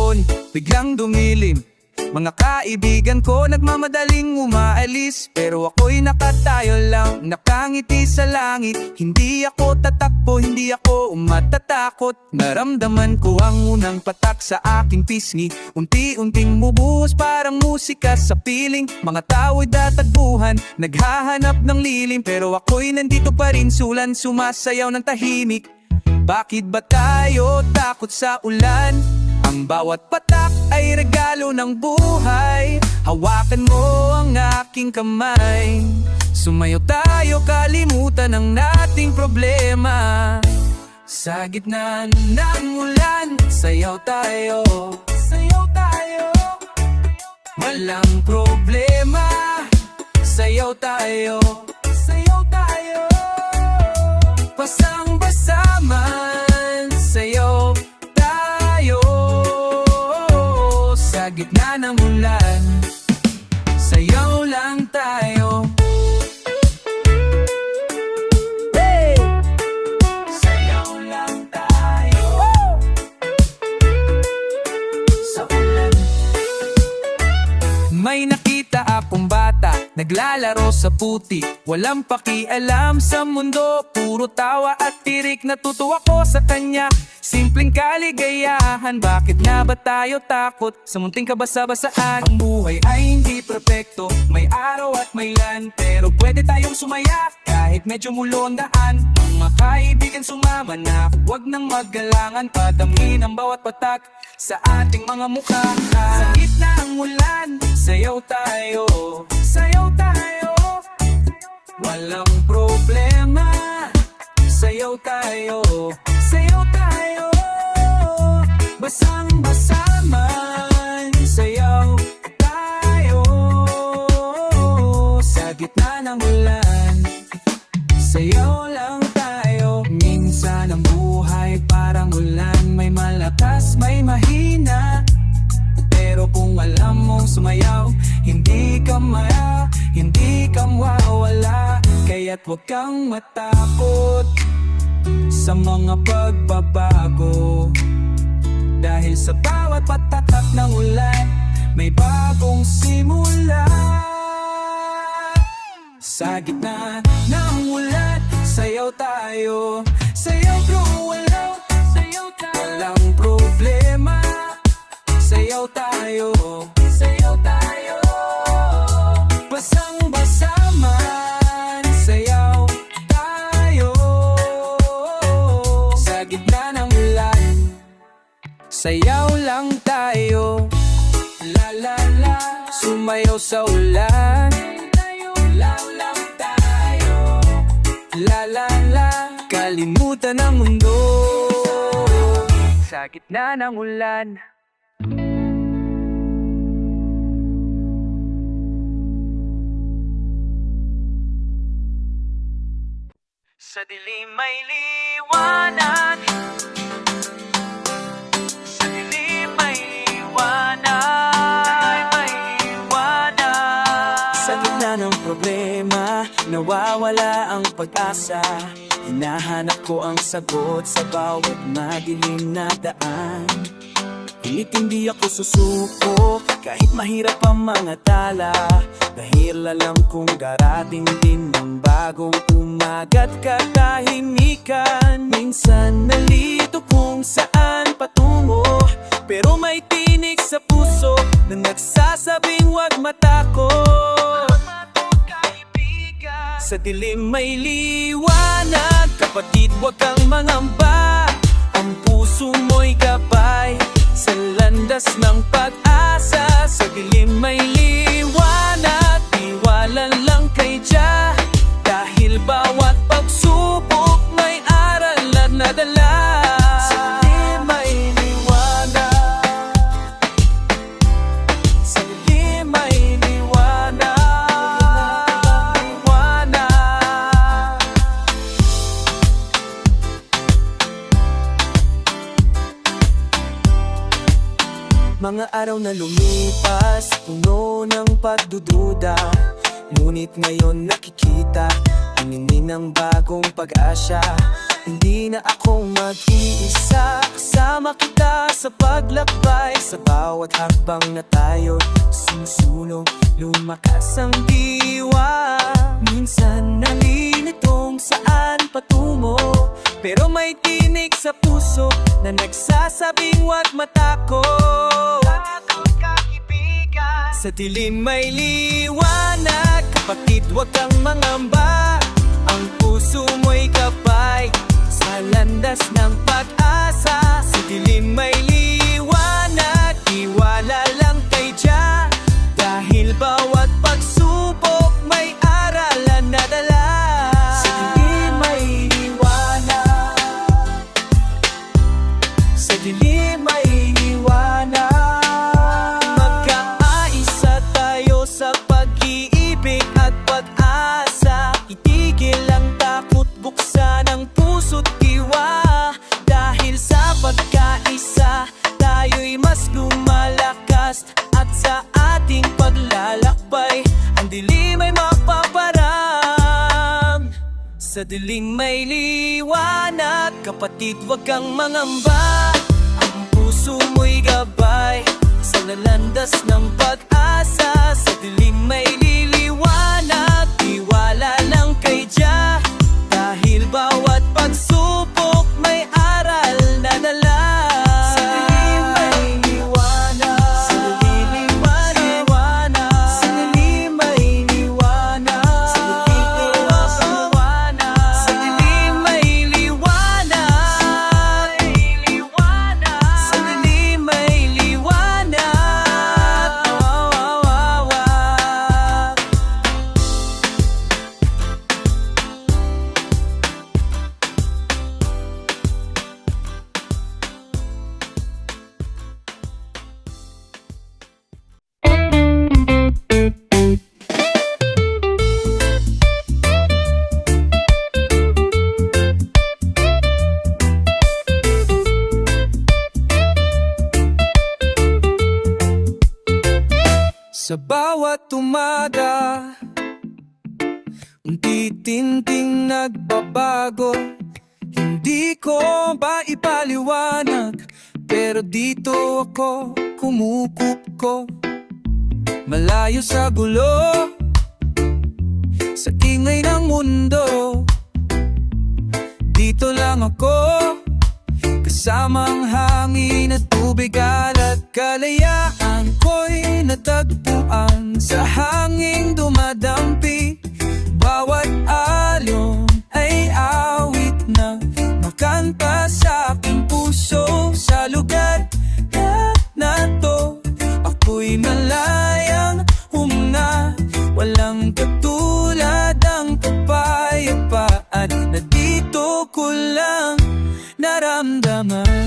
hapon, biglang dumilim. Mga kaibigan ko nagmamadaling umaalis, pero ako'y nakatayo lang, nakangiti sa langit. Hindi ako tatakbo, hindi ako matatakot. Naramdaman ko ang unang patak sa aking pisngi. Unti-unting mubuhos parang musika sa piling. Mga tao'y datagbuhan, naghahanap ng lilim, pero ako'y nandito pa rin, sulan sumasayaw ng tahimik. Bakit ba tayo takot sa ulan? Ang bawat patak ay regalo ng buhay. Hawakan mo ang aking kamay. Sumayaw tayo, kalimutan ang nating problema. Sa gitna ng ulan, sayaw tayo. Sayaw tayo. Walang problema. Sayaw tayo. Sayaw tayo. Basang-basa man, sayaw tayo. Sa gitna ng ulan, sayaw lang tayo. Hey! Sayaw lang tayo. Sa ulan. May nakita akong bata, naglalaro sa putik. Walang pakialam sa mundo, puro tawa at tirik. Natutuwa ko sa kanya, simpleng kaligayahan. Bakit nga ba tayo takot sa munting kabasa-basaan? Ang buhay ay hindi perfecto, may araw at may lan, pero pwede tayong sumaya kahit medyo mulo ang daan. Mga kaibigan sumama na, huwag nang maggalangan. Padamhin ang bawat patak sa ating mga mukha. Sa gitna ng ulan, sayaw tayo. Sayaw tayo. Walang problema. Sayaw tayo. Sayaw tayo. Basang-basa man, sayaw tayo. Sa gitna ng ulan, sayaw lang tayo. Minsan ang buhay parang ulan, may malakas, may mahina. Pero kung alam mong sumayaw, hindi ka mawawala. Kaya't huwag kang matakot sa mga pagbabago, dahil sa bawat patatak ng ulan, may bagong simula. Sa gitna ng ulan, sayaw tayo. Sayaw bro, sayaw tayo. Walang problema. Sayaw tayo. Sayaw tayo. Basang-basa man, sayaw tayo. Sa gitna ng ulan, sayaw lang tayo. La la la, sumayaw sa ulan. Sayaw lang tayo. La la la, kalimutan ang mundo. Sa gitna ng ulan. Sa dilim may liwanag. Sa dilim may liwanag. May liwanag. Sa gitna ng problema, nawawala ang pag-asa. Hinahanap ko ang sagot sa bawat madilim na daan. Pilit hindi ako susuko, kahit mahirap ang mga tala. Dahil alam kong darating din ng bagong umaga't katahimikan. Minsan nalito kung saan patungo, pero may tinig sa puso na nagsasabing huwag matakot. Sa dilim may liwanag, kapatid huwag kang mangamba. Ang puso mo'y gabay sa landas ng pag-asa. Sa dilim may liwanag, tiwala lang kay Jah. Dahil bawat pagsubok may aral at nadala. Sa dilim may liwanag. Sa dilim may liwanag. Liwanag. Mga araw na lumipas, puno ng pagdududa. Ngunit ngayon nakikita, hinihingi ng bagong pag-asa. Hindi na ako mag-iisa, kasama kita sa paglakbay. Sa bawat hakbang na tayo susulong, lumakas ang diwa. Minsan nalilitong saan patungo, pero may tinig sa puso na nagsasabing huwag matakot. Sa dilim may liwanag, kapatid huwag kang mangamba. Ang puso mo'y kapay sa landas ng pag-asa. Sa dilim may liwanag, tiwala lang kay Jah. Dahil bawat pagsubok may aralan na dala. Sa dilim may liwanag, sa dilim may liwanag. Magkaisa tayo sa pag-iibig at pag-asa. Itigil ang takot, buksan ang puso't diwa. Dahil sa pagkaisa, tayo'y mas lumalakas. At sa ating paglalakbay, ang dilim ay mapaparang. Sa dilim may liwanag, kapatid huwag kang mangamba. Ang puso mo'y gabay sa lalandas ng pag-asa. Sa dilim may liliwanag, tiwala lang kay Jah. Dahil bawat pagsubok may aral na dala. Sa dilim may liwanag, sa dilim may liwanag, sa dilim may liwanag, sa dilim may liwanag, sa dilim may liwanag. Sa bawat umaga, unti-tinting nagbabago. Hindi ko ba ipaliwanag, pero dito ako kumukup. Malayo sa gulo, sa ingay ng mundo. Dito lang ako, kasama ang hangin at tubig at kalayaan ko'y natagpuan sa hanging dumadampi. Bawat alon ay awit na makanta sa aking puso. Sa lugar na to, ako'y malayang huminga. Walang katulad ang kapayapaan na dito ko lang naramdaman.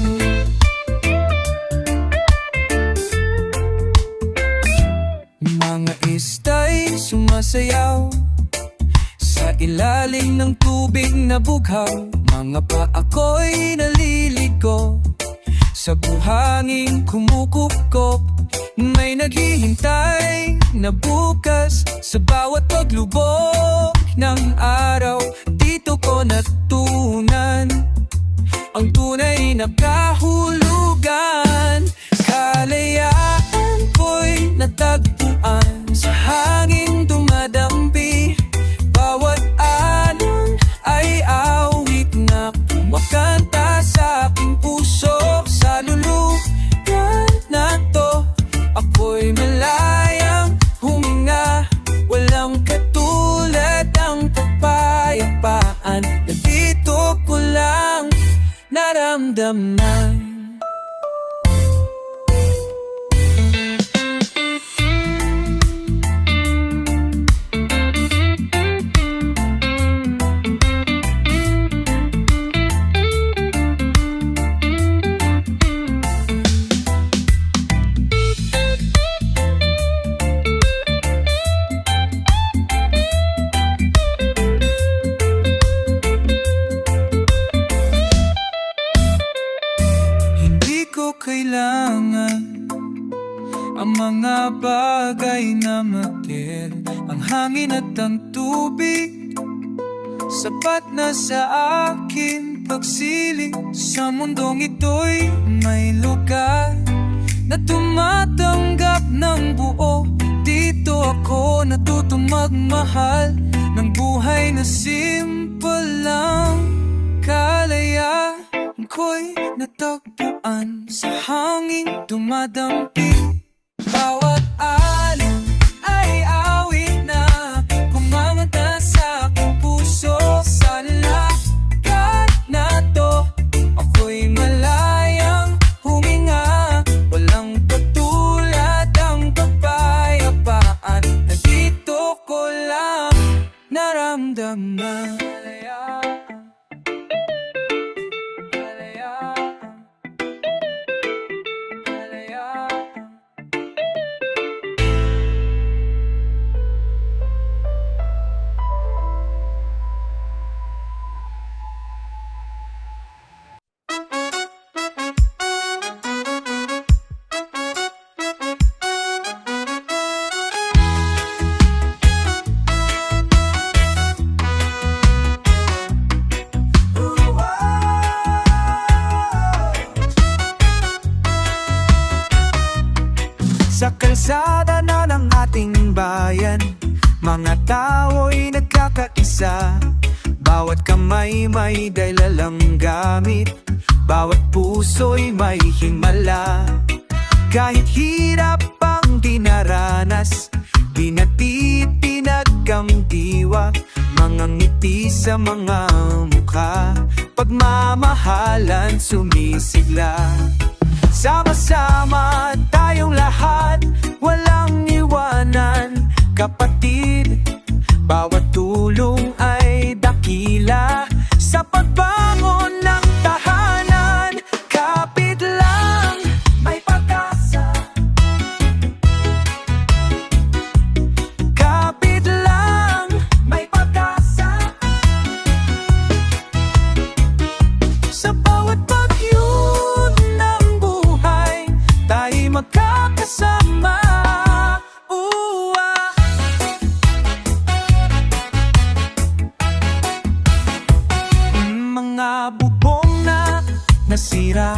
Mga ista'y sumasayaw sa ilalim ng tubig na bughaw. Mga paa ko'y naliligo sa buhangin kumukupkop. May naghihintay na bukas sa bawat paglubog ng araw. Dito ko natunan ang tunay na kahulugan. Kalayaan ko'y natagpuan sa hangin dumadampi. Bawat alon ay awit na kumakanta sa aking puso. Sa lulugan na to, ako'y malayang huminga. Walang katulad ang kapayapaan na dito ko lang naramdaman. Kailangan ang mga bagay na mater, ang hangin at ang tubig, sapat na sa akin pagsiling sa mundong ito'y may lugar na tumatanggap ng buo. Dito ako natutong magmahal ng buhay na simple lang. Kalayaan ko'y natagpuan sa hangin dumadampi. Bawat alon ay awit na kumamanta sa aking puso. Sa lakad na to, ako'y malayang huminga. Walang katulad ang kapayapaan na dito ko lang naramdaman. Sa kalsada na ng ating bayan, mga tao'y nagkakaisa. Bawat kamay may dalalang gamit, bawat puso'y may himala. Kahit hirap ang dinaranas, binati, pinagkamdiwa, mga ngiti sa mga mukha, pagmamahalan sumisigla. Sama-sama tayong lahat, walang iwanan, kapatid. Bawat tulong ay dakila sa pagbangon ng tahanan. Kapit lang, may pag-asa. Kapit lang, may pag-asa. Sa bawat bagyo ng buhay, tayo'y magkakasama. Mga bubong na nasira,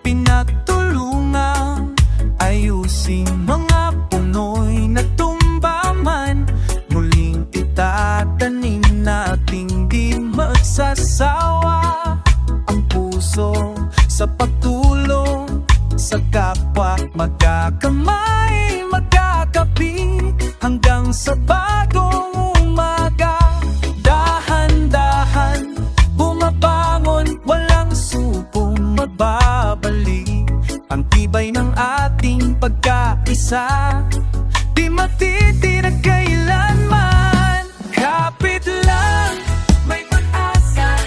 pinagtulungang ayusin. Mga puno'y natumba man, muling itatanim nating di magsasawa. Ang puso sa pagtulong sa kapwa, magkakamay, magkakapi, hanggang sa bagong umaga. Dahan-dahan bumabangon, walang supong magbabalik. Ang tibay ng ating pagkaisa, di matitirag kailanman. Kapit lang, may pag-asa.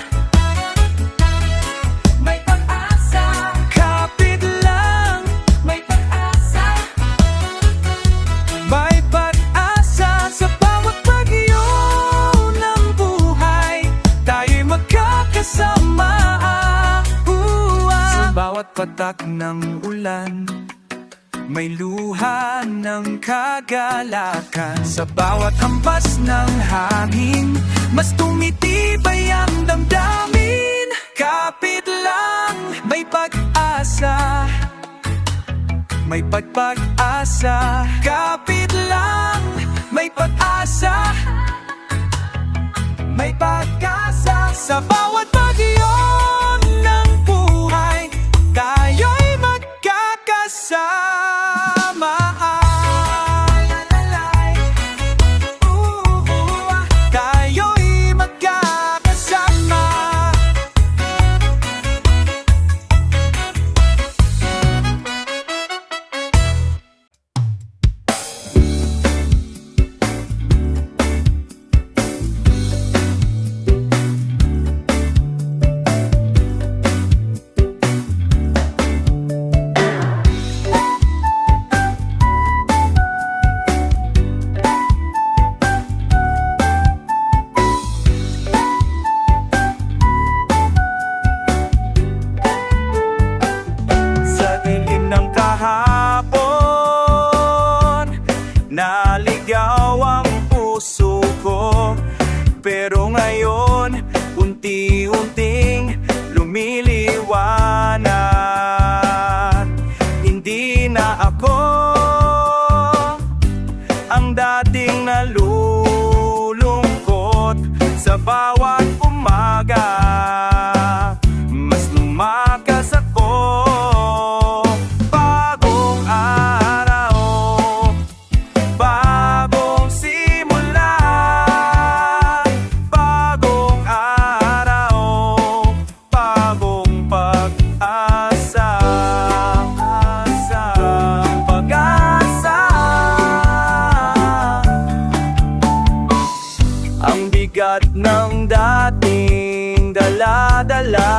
May pag-asa. Kapit lang, may pag-asa. May pag-asa sa bawat bagyo ng buhay, tayo'y magkakasama. Sa bawat patak ng ulan, may luha ng kagalakan. Sa bawat hampas ng hangin, mas tumitibay ang damdamin. Kapit lang, may pag-asa. May pag-asa. Kapit lang, may pag-asa. May pag-asa. Sa bawat bagyo ng buhay, tayo'y magkakasama. Tayo'y magkakasama. Naligaw ang puso ko, pero ngayon unti-unting ako ang dating nalulungkot sa bawat umaga. Mas lumakas ako, bagong araw, bagong simula, bagong araw, bagong pag-asa, pag-asa. Ang bigat ng dating dala-dala,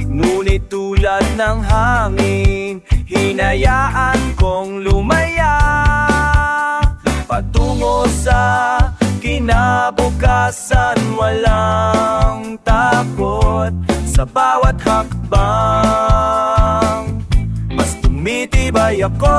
ngunit tulad ng hangin, hinayaan kong lumaya patungo sa kinabukasan. Walang takot sa bawat hakbang, mas tumitibay ako.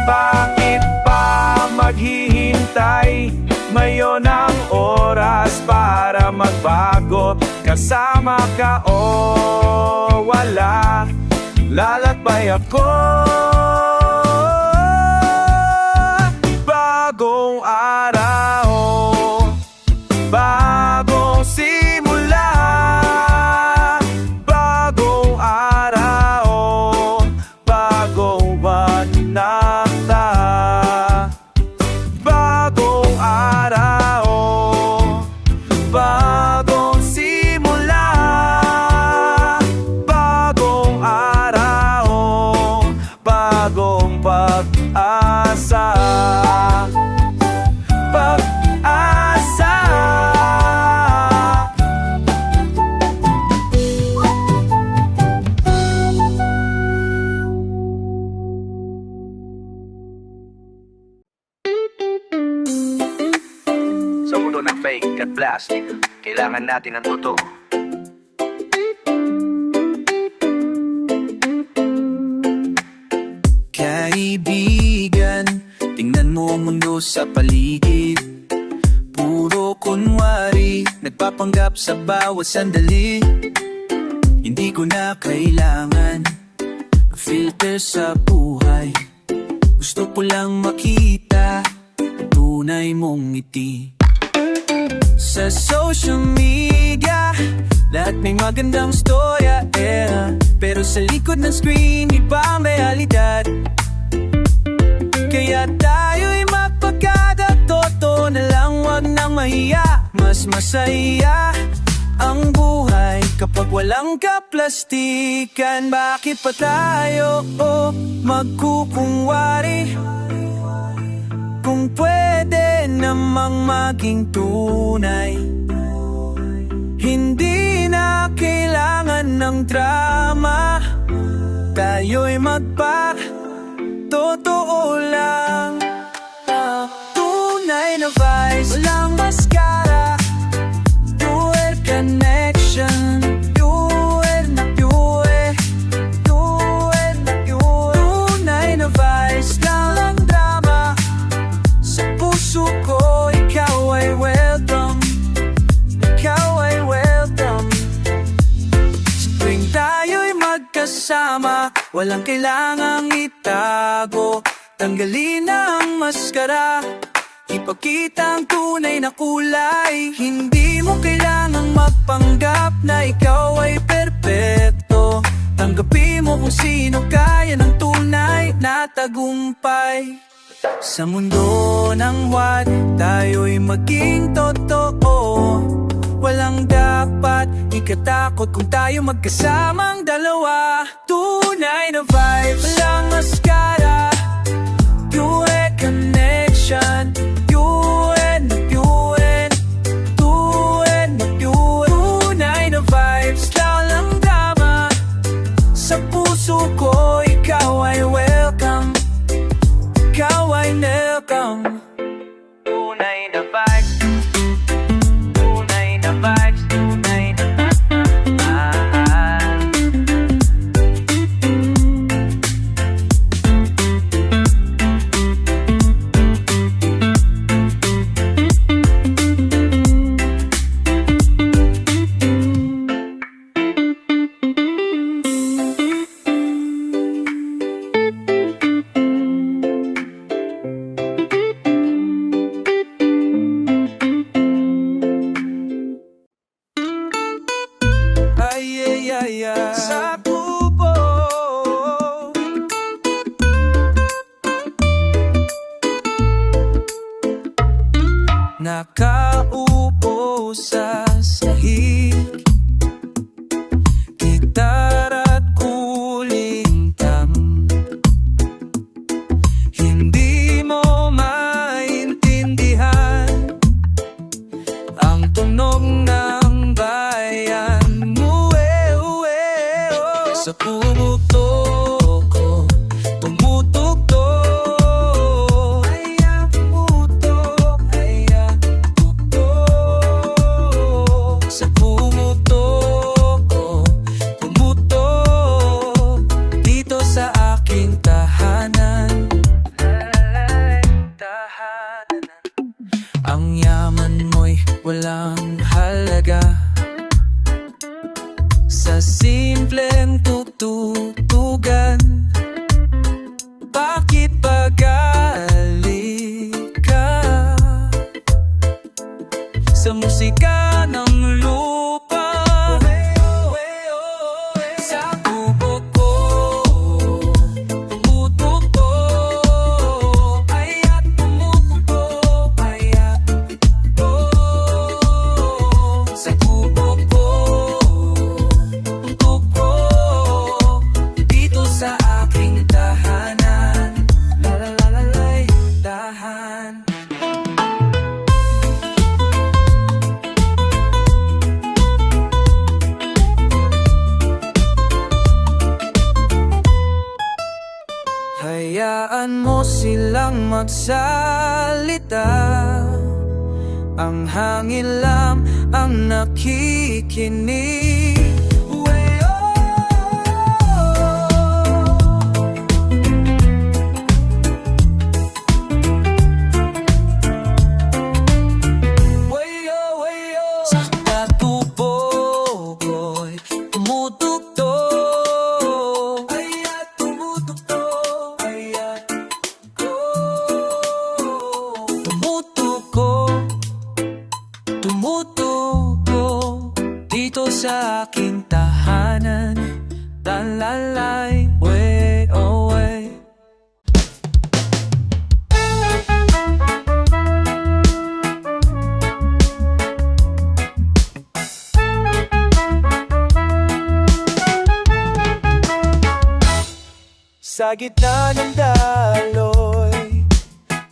Bakit pa maghihintay? Ngayon ang oras para magbago. Kasama ka o wala, lalakbay ako. Bagong araw, bagong simula, bagong araw, bagong banata, bagong araw, bagong simula, bagong araw, bagong pag-asa, pag-asa. Sa mundo ng fake at plastic, kailangan natin ang totoo. Kaibigan, tingnan mo ang mundo sa paligid. Puro kunwari, nagpapanggap sa bawat sandali. Hindi ko na kailangan filter sa buhay. Gusto ko lang makita ang tunay mong ngiti. Sa social media, lahat may magandang storya, pero sa likod ng screen, iba ang realidad. Kaya tayo'y magpagkada, totoo na lang, wag nang mahiya. Mas masaya ang buhay kapag walang kaplastikan. Bakit pa tayo magkukunwari kung pwede namang maging tunay? Hindi na kailangan ng drama, tayo'y totoo lang. Tunay na vibes, walang maskara, pure connection, pure na pure, pure na pure. Tunay na vibes, lang drama. Sa puso ko, ikaw ay welcome, ikaw ay welcome. Sa tuwing tayo'y magkasama, walang kailangang itago. Tanggalin ang maskara, ipakita ang tunay na kulay. Hindi mo kailangang magpanggap na ikaw ay perpekto. Tanggapin mo kung sino, kaya ng tunay na tagumpay. Sa mundo ng what, tayo'y maging totoo. Walang dapat ikatakot kung tayo magkasamang dalawa. Tunay na vibes, walang maskara, pure connection, pure na pure, pure na pure. Tunay na vibes. nakaupo sa sahig, gitara't kulintang. Hindi mo maintindihan ang tunog ng bayan mo. Sa pumutok ko, tumutugtog. Aya, pumutok, aya, tugtog. Sa pumutok ko, tumutog. Dito sa aking tahanan, ang yaman mo'y walang halaga sa simpleng tututugan. Bakit ba galit ka sa musika ng lupa? Sa bubog ko, tumutugtog. Aya't tumutugtog, aya't tugtog. Sa bubog ko, tugtog. Dito sa aking tahanan, lalalalay, tahan. Hayaan mo silang magsalita, ang hangin lang ang nakikinig. Sa katubo ko'y tumutugtog. Aya't tumutugtog, aya't tugtog. Tumutugtog, tumutugtog. Dito sa aking tahanan, talalay, way away. Sa gitna ng daloy,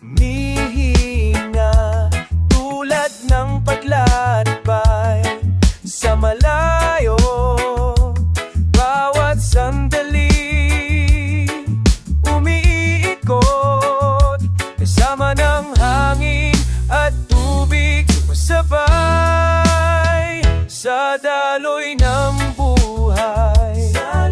mihinga tulad ng paglalakbay sa malayo. Bawat sandali umiikot kasama ng hangin at tubig, sumasabay sa daloy ng buhay. Sa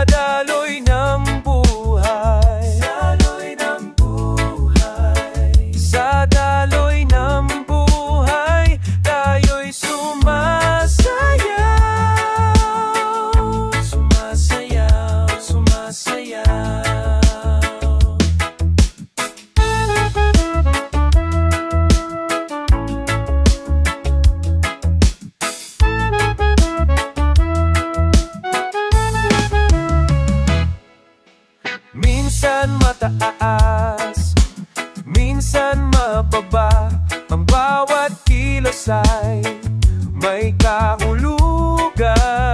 daloy ng buhay, daloy ng buhay, sa daloy ng buhay, tayo'y sumasayaw, sumasayaw, sumasayaw. Minsan mataas, minsan mababa, ang bawat kilos ay may kahulugan.